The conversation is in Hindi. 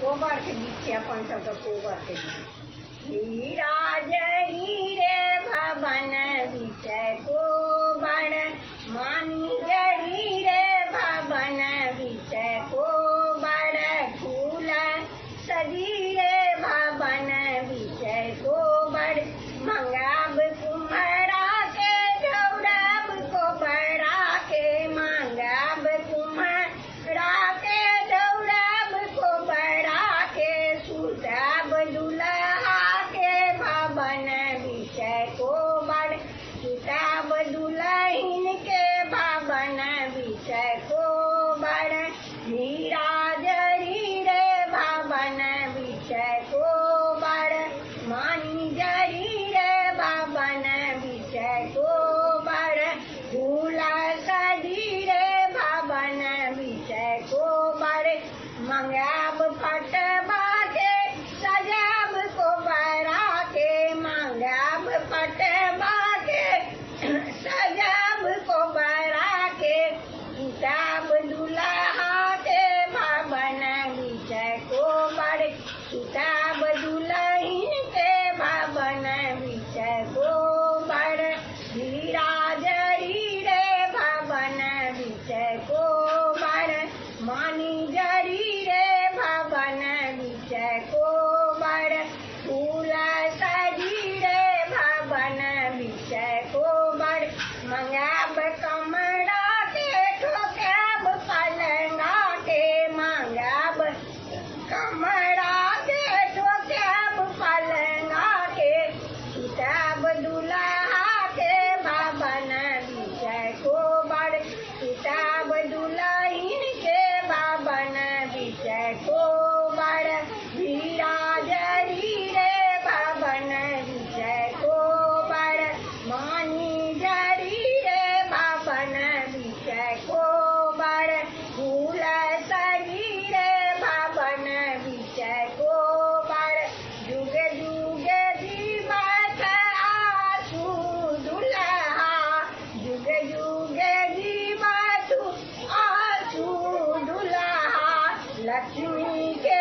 कोबर के बीच अपन सब तो कोबर के हीरा जरी रे भवन विषय कोबर मानी जरी रे भवन विषय कोबर फूल सजी रे भवन विषय कोबर मंगाब कुम्हरा के गौरव कोबरा के मंगाब कुम्हरा के गौरव कोबरा के सुतब दुल्हा के भवन विषय कोबर सुतब दुल्हन के भवन विषय कोबर हीरा जरी रे भवन विषय कोबर मानी जरी रे भवन विषय कोबर फूल सजी रे भवन विषय कोबर मंगाब पटवा के सजाब कोबरा के मंगाब पटवा के सजाब कोबरा के किताब दुल्हा के भवन विषय कोबर किताब दुल्हन के भवन विषय कोबर हीरा जरी रे भवन विषय कोबर मानी जरी रे भवन विषय कोबर फूल सजी रे भवन विषय कोबर मंगाब कमरा के ठोकाब पलंगा के मंगाब कमरा के ठोकाब पलंगा के किताब दुल्हा के भवन विषय कोबर किताब दुल्हन के भवन विषय कोबर हीरा जरी रे भवन विषय कोबर मानी जरी रे भवन विषय कोबर फूल सजी रे भवन विषय कोबर जुग जुग जीवत आसू दुल्हा जुग जुग जीवत आसू दुल्हा लक्ष्मी के